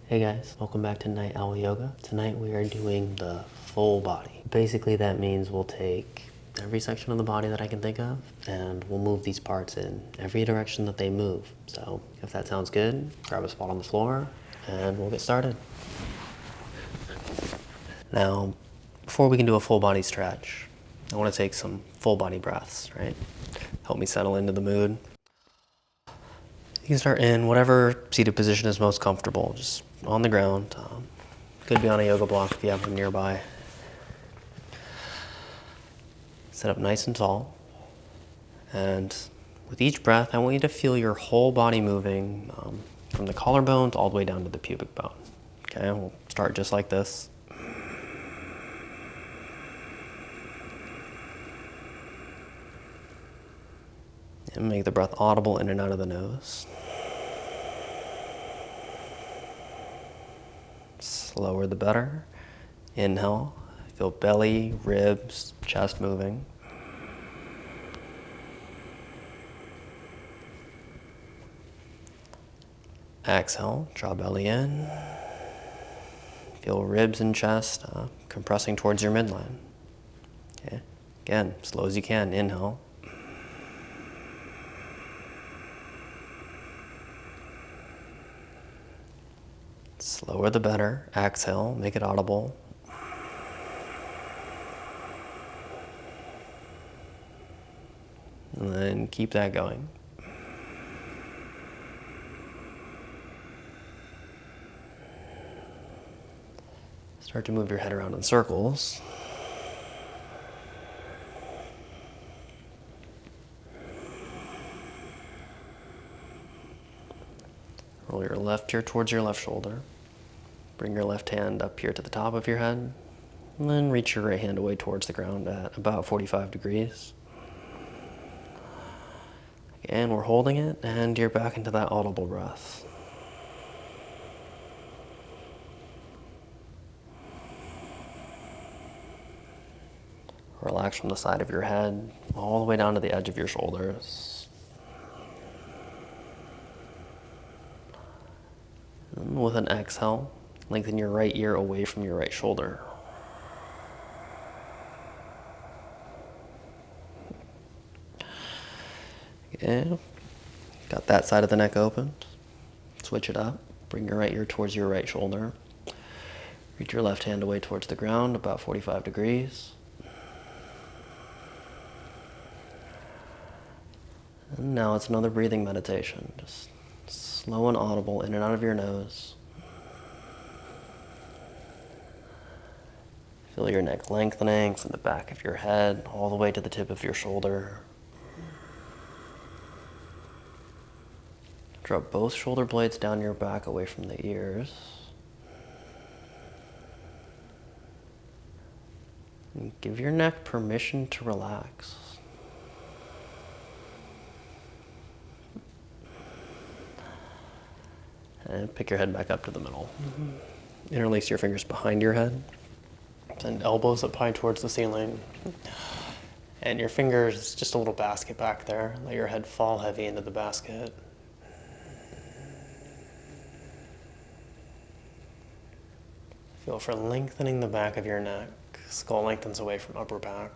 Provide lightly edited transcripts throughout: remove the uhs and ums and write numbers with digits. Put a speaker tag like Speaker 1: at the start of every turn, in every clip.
Speaker 1: Hey guys, welcome back to Night Owl Yoga. Tonight we are doing the full body. Basically that means we'll take every section of the body that I can think of and we'll move these parts in every direction that they move. So if that sounds good, grab a spot on the floor and we'll get started. Now, before we can do a full body stretch, I want to take some full body breaths, right? Help me settle into the mood. You can start in whatever seated position is most comfortable, just on the ground. Could be on a yoga block if you have one nearby. Sit up nice and tall. And with each breath, I want you to feel your whole body moving from the collarbones all the way down to the pubic bone. Okay, we'll start just like this. And make the breath audible in and out of the nose. Slower the better. Inhale, feel belly, ribs, chest moving. Exhale, draw belly in. Feel ribs and chest compressing towards your midline. Okay. Again, slow as you can, inhale. Slower the better. Exhale, make it audible. And then keep that going. Start to move your head around in circles. Roll your left ear towards your left shoulder. Bring your left hand up here to the top of your head. And then reach your right hand away towards the ground at about 45 degrees. Again, we're holding it, and you're back into that audible breath. Relax from the side of your head all the way down to the edge of your shoulders. And with an exhale, lengthen your right ear away from your right shoulder. Okay, got that side of the neck open. Switch it up. Bring your right ear towards your right shoulder. Reach your left hand away towards the ground, about 45 degrees. And now it's another breathing meditation. Just slow and audible in and out of your nose. Feel your neck lengthening from the back of your head all the way to the tip of your shoulder. Drop both shoulder blades down your back away from the ears. And give your neck permission to relax. And pick your head back up to the middle. Interlace your fingers behind your head. Send elbows up high towards the ceiling. And your fingers, just a little basket back there. Let your head fall heavy into the basket. Feel for lengthening the back of your neck. Skull lengthens away from upper back.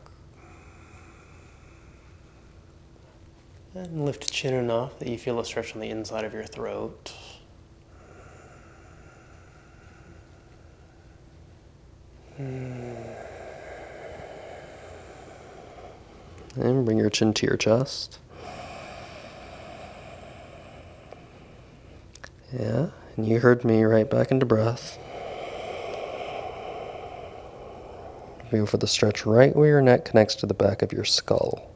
Speaker 1: And lift chin enough that you feel a stretch on the inside of your throat. And bring your chin to your chest. Yeah, and you heard me, right back into breath. Feel for the stretch right where your neck connects to the back of your skull.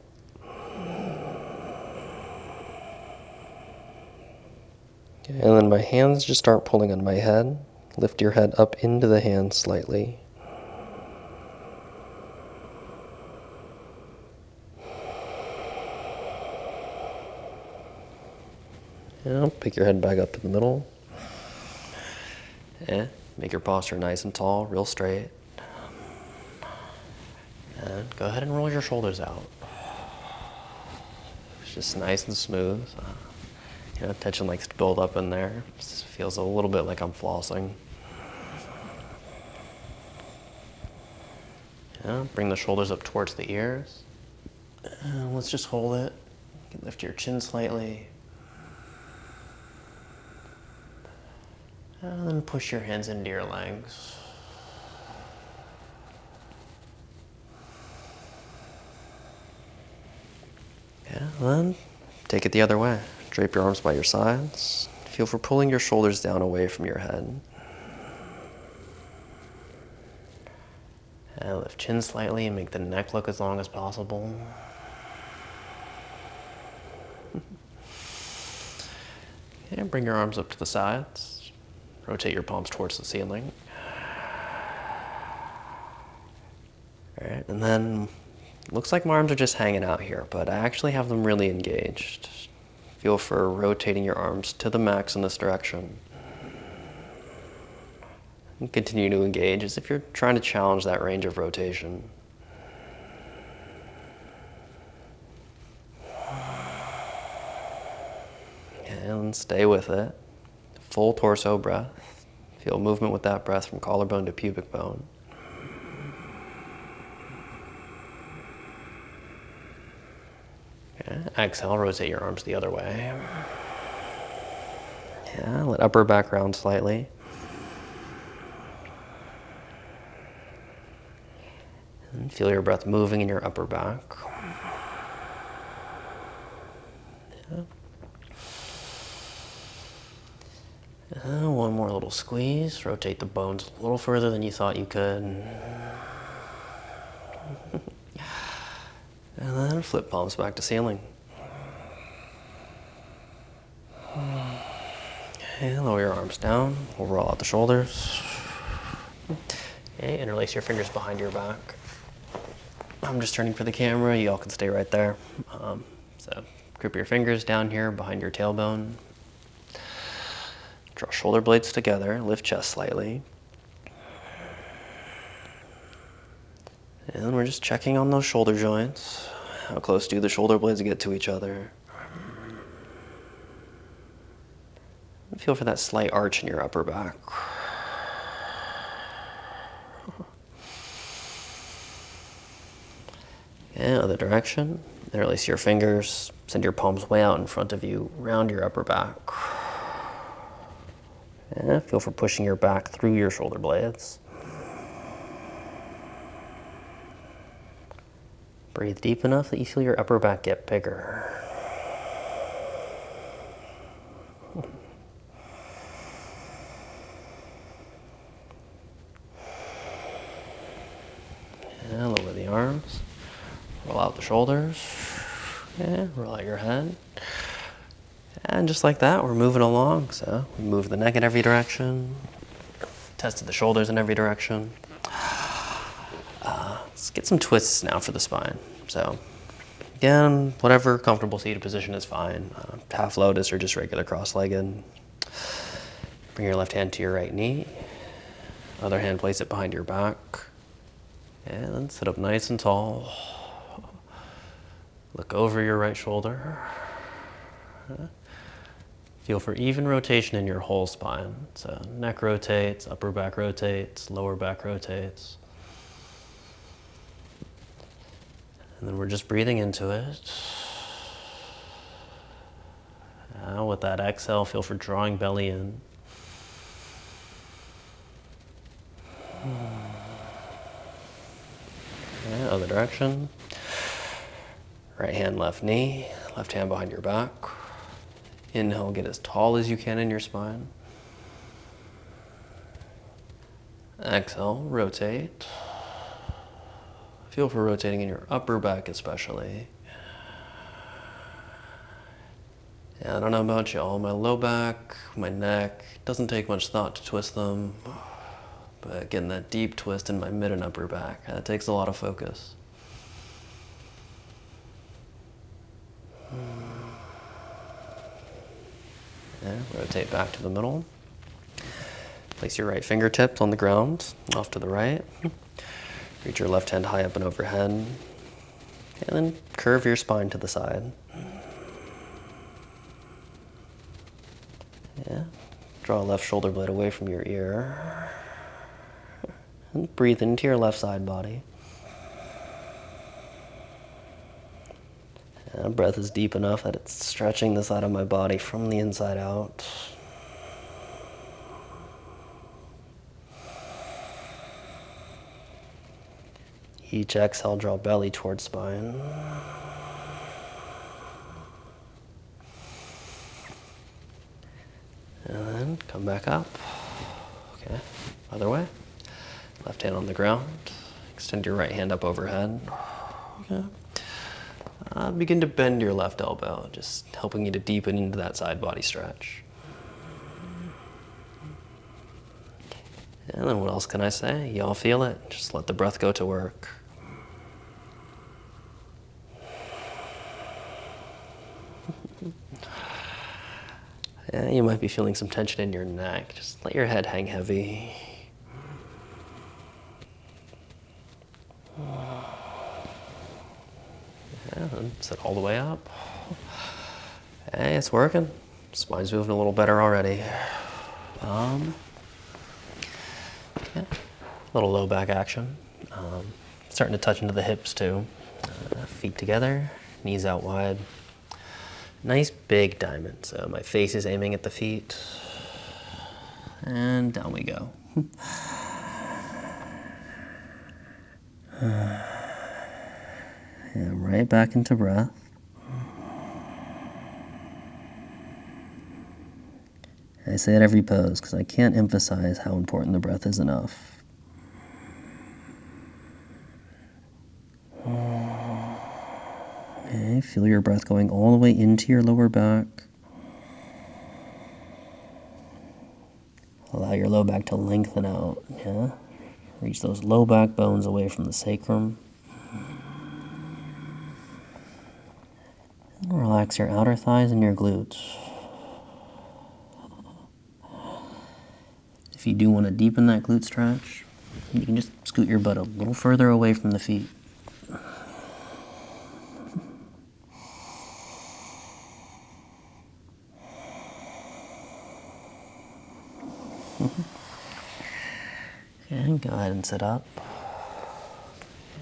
Speaker 1: Okay, and then my hands just start pulling on my head. Lift your head up into the hands slightly. Yeah, pick your head back up to the middle. And make your posture nice and tall, real straight. And go ahead and roll your shoulders out. It's just nice and smooth. Tension likes to build up in there. This feels a little bit like I'm flossing. Bring the shoulders up towards the ears. Let's just hold it. You can lift your chin slightly. And then push your hands into your legs. Then take it the other way. Drape your arms by your sides. Feel for pulling your shoulders down away from your head. And lift chin slightly and make the neck look as long as possible. And bring your arms up to the sides. Rotate your palms towards the ceiling. All right, and then looks like my arms are just hanging out here, but I actually have them really engaged. Feel for rotating your arms to the max in this direction. And continue to engage as if you're trying to challenge that range of rotation. And stay with it. Full torso breath. Feel movement with that breath from collarbone to pubic bone. Exhale, rotate your arms the other way. Let upper back round slightly. And feel your breath moving in your upper back. One more little squeeze. Rotate the bones a little further than you thought you could. And then flip palms back to ceiling. And lower your arms down. We'll roll out the shoulders. Okay, interlace your fingers behind your back. I'm just turning for the camera. You all can stay right there. So grip your fingers down here behind your tailbone. Draw shoulder blades together. Lift chest slightly. And we're just checking on those shoulder joints. How close do the shoulder blades get to each other? Feel for that slight arch in your upper back. And other direction. Interlace your fingers. Send your palms way out in front of you. Round your upper back. And feel for pushing your back through your shoulder blades. Breathe deep enough that you feel your upper back get bigger. And lower the arms. Roll out the shoulders. And roll out your head. And just like that, we're moving along. So we move the neck in every direction. Tested the shoulders in every direction. Let's get some twists now for the spine. So again, whatever comfortable seated position is fine. Half lotus or just regular cross-legged. Bring your left hand to your right knee. Other hand, place it behind your back. And then sit up nice and tall. Look over your right shoulder. Feel for even rotation in your whole spine. So neck rotates, upper back rotates, lower back rotates. And then we're just breathing into it. Now with that exhale, feel for drawing belly in. Okay, other direction. Right hand, left knee, left hand behind your back. Inhale, get as tall as you can in your spine. Exhale, rotate. Feel for rotating in your upper back especially. Yeah, I don't know about y'all, my low back, my neck, doesn't take much thought to twist them. But getting that deep twist in my mid and upper back, that takes a lot of focus. And rotate back to the middle. Place your right fingertips on the ground, off to the right. Reach your left hand high up and overhead. And then curve your spine to the side. Draw a left shoulder blade away from your ear. And breathe into your left side body. And breath is deep enough that it's stretching the side of my body from the inside out. Each exhale, draw belly towards spine. And then come back up. Okay, other way. Left hand on the ground. Extend your right hand up overhead. Okay. Begin to bend your left elbow, just helping you to deepen into that side body stretch. And then what else can I say? Y'all feel it. Just let the breath go to work. Yeah, you might be feeling some tension in your neck. Just let your head hang heavy. Yeah, and sit all the way up. Hey, it's working. Spine's moving a little better already. Yeah, a little low back action. Starting to touch into the hips too. Feet together, knees out wide. Nice big diamond. So my face is aiming at the feet. And down we go. And right back into breath. I say it every pose because I can't emphasize how important the breath is enough. Okay, feel your breath going all the way into your lower back. Allow your low back to lengthen out. Yeah? Reach those low back bones away from the sacrum. And relax your outer thighs and your glutes. If you do want to deepen that glute stretch, you can just scoot your butt a little further away from the feet. And go ahead and sit up.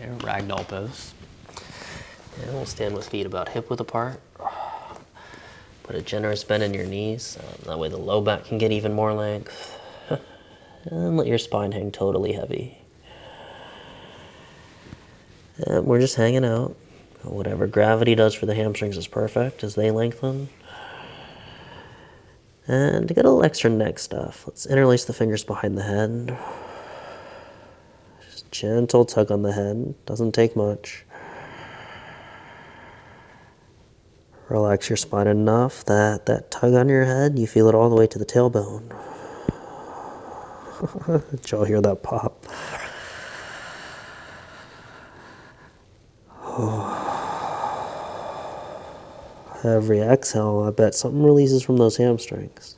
Speaker 1: And ragdoll pose. And we'll stand with feet about hip width apart. Put a generous bend in your knees. That way the low back can get even more length. And let your spine hang totally heavy. And we're just hanging out. Whatever gravity does for the hamstrings is perfect as they lengthen. And to get a little extra neck stuff, let's interlace the fingers behind the head. Just gentle tug on the head, doesn't take much. Relax your spine enough that that tug on your head, you feel it all the way to the tailbone. Did y'all hear that pop? Every exhale, I bet something releases from those hamstrings.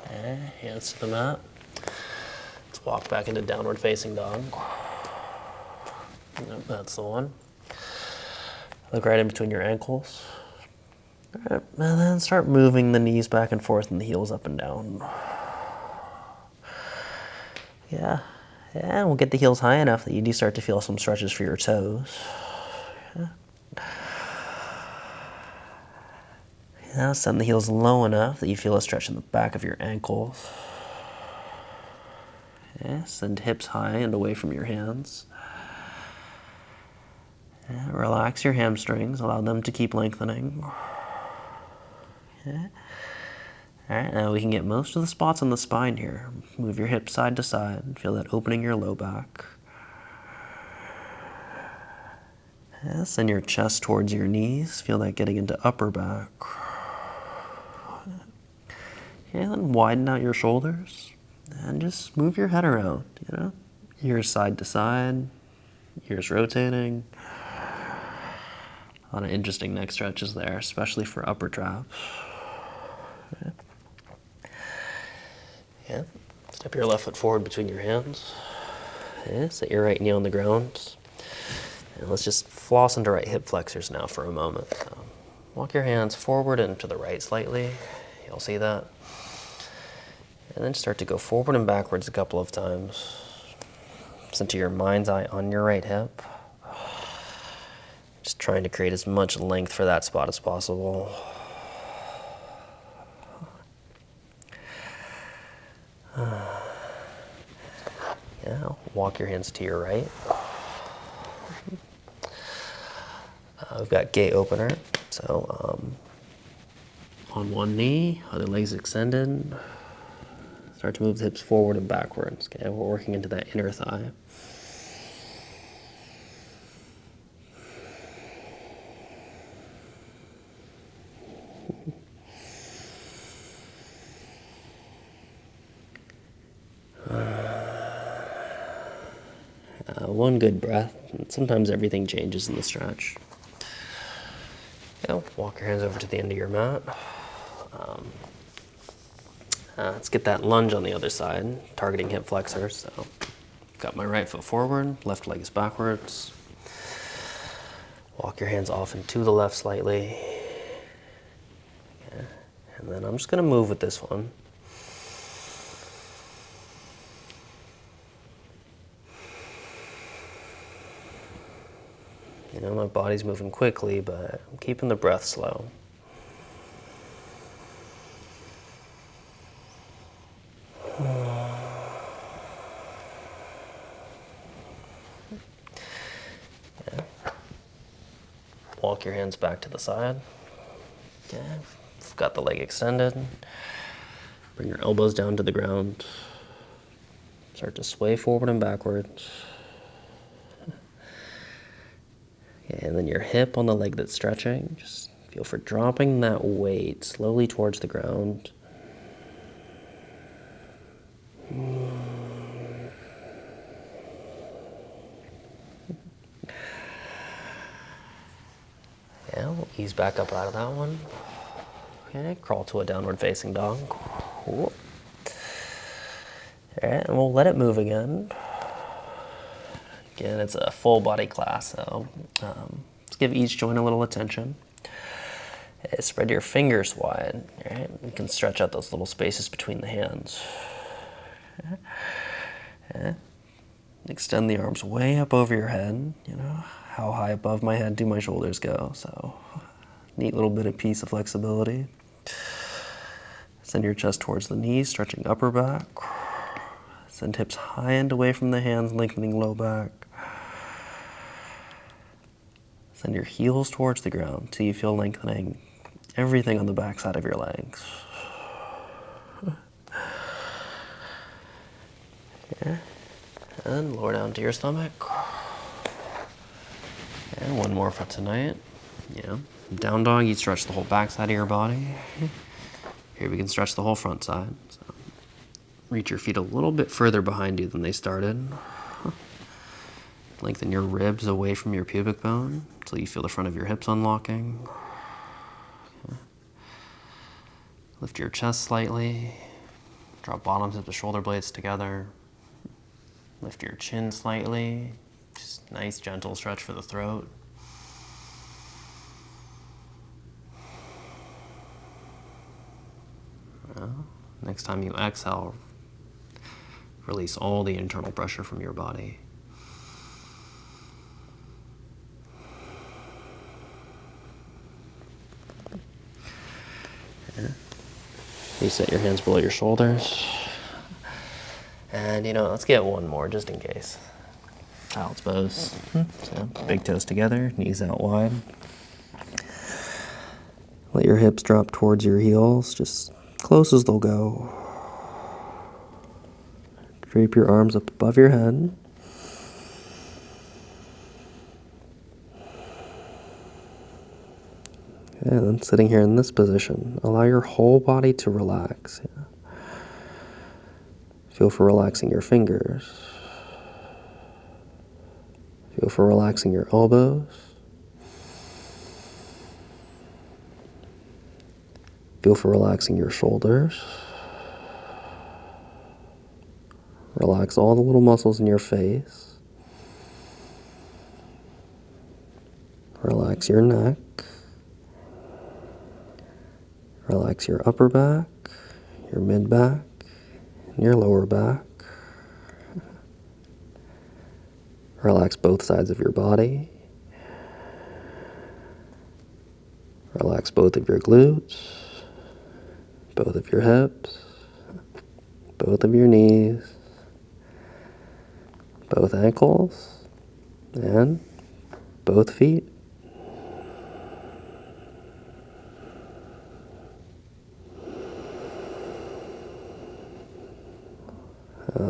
Speaker 1: Okay, hands to the mat. Let's walk back into downward facing dog. Yep, that's the one. Look right in between your ankles. All right, and then start moving the knees back and forth and the heels up and down. Yeah, and we'll get the heels high enough that you do start to feel some stretches for your toes. Yeah. Now send the heels low enough that you feel a stretch in the back of your ankles. Yeah, send hips high and away from your hands. Yeah, relax your hamstrings, allow them to keep lengthening. Yeah. All right, now we can get most of the spots on the spine here. Move your hips side to side, feel that opening your low back. Yeah, send your chest towards your knees, feel that getting into upper back. And then widen out your shoulders and just move your head around, you know? Ears side to side, ears rotating. A lot of interesting neck stretches there, especially for upper traps. Yeah. Step your left foot forward between your hands. Yeah. Set your right knee on the ground. And let's just floss into right hip flexors now for a moment. So walk your hands forward and to the right slightly. You'll see that. And then start to go forward and backwards a couple of times. Center your mind's eye on your right hip. Just trying to create as much length for that spot as possible. Yeah, walk your hands to your right. We've got gate opener. So on one knee, other leg's extended. Start to move the hips forward and backwards. Okay, we're working into that inner thigh. One good breath. Sometimes everything changes in the stretch. Yeah, walk your hands over to the end of your mat. Let's get that lunge on the other side, targeting hip flexors. So, got my right foot forward, left leg is backwards. Walk your hands off and to the left slightly. Okay. And then I'm just going to move with this one. You know, my body's moving quickly, but I'm keeping the breath slow. Yeah. Walk your hands back to the side. Okay. Got the leg extended. Bring your elbows down to the ground. Start to sway forward and backwards. Okay, and then your hip on the leg that's stretching. Just feel for dropping that weight slowly towards the ground. Yeah, we'll ease back up out of that one. Okay, crawl to a downward facing dog. Cool. All right, and we'll let it move again. Again, it's a full body class, so let's give each joint a little attention. Spread your fingers wide. All right, you can stretch out those little spaces between the hands. Okay. Extend the arms way up over your head. You know, how high above my head do my shoulders go? So, neat little bit of piece of flexibility. Send your chest towards the knees, stretching upper back. Send hips high and away from the hands, lengthening low back. Send your heels towards the ground till you feel lengthening everything on the back side of your legs. Okay. And lower down to your stomach. And one more for tonight. Yeah. Down dog, you stretch the whole back side of your body. Here we can stretch the whole front side. So reach your feet a little bit further behind you than they started. Lengthen your ribs away from your pubic bone until you feel the front of your hips unlocking. Okay. Lift your chest slightly. Drop bottoms of the shoulder blades together. Lift your chin slightly. Just nice, gentle stretch for the throat. Well, next time you exhale, release all the internal pressure from your body. Yeah. Reset your hands below your shoulders. And, you know, let's get one more just in case. Child's pose. So, big toes together, knees out wide. Let your hips drop towards your heels, just close as they'll go. Drape your arms up above your head. And then sitting here in this position, allow your whole body to relax. Yeah. Feel for relaxing your fingers. Feel for relaxing your elbows. Feel for relaxing your shoulders. Relax all the little muscles in your face. Relax your neck. Relax your upper back, your mid back, and your lower back. Relax both sides of your body. Relax both of your glutes, both of your hips, both of your knees, both ankles, and both feet.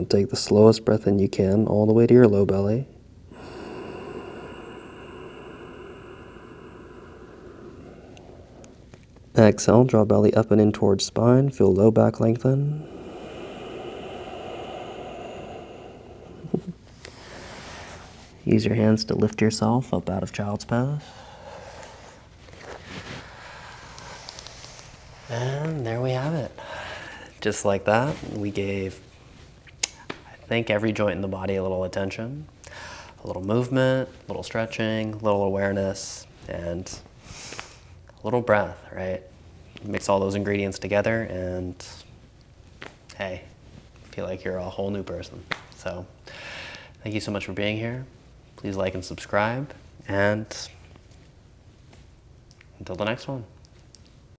Speaker 1: Take the slowest breath in you can, all the way to your low belly. Exhale, draw belly up and in towards spine. Feel low back lengthen. Use your hands to lift yourself up out of child's pose. And there we have it. Just like that, we gave, I think, every joint in the body a little attention, a little movement, a little stretching, a little awareness, and a little breath, right? Mix all those ingredients together and, hey, feel like you're a whole new person. So thank you so much for being here. Please like and subscribe, and until the next one.